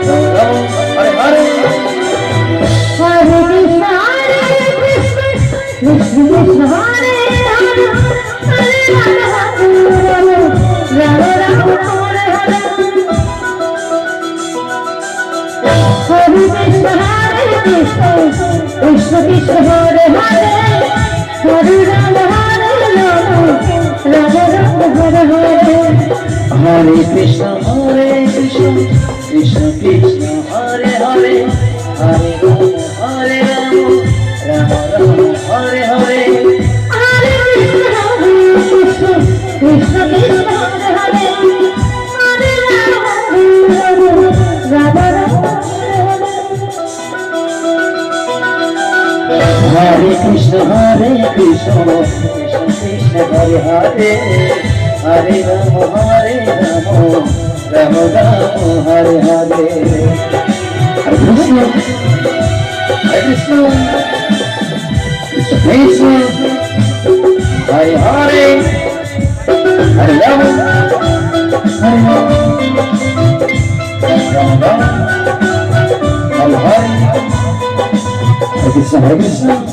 Hare Hare, Hare Krishna, Krishna Krishna, Hare Hare, Hare Rama, Rama Rama, Hare Hare. Hare Krishna, Krishna Krishna, Hare Hare, Hare Rama, Rama Rama, Hare Hare. Hare Krishna, Krishna Krishna, Hare Hare, Hare Rama, Rama Rama, Hare Hare. Hare Krishna, Krishna Krishna, Hare Hare, Hare Rama, Rama Rama, Hare Krishna, Krishna Krishna, Hare Hare, Hare Rama, Rama Rama, Hare Hare. Hare Krishna, Krishna Krishna, Hare Hare, Hare Rama, Rama Rama, Hare Hare. Hare Krishna, Hare Krishna.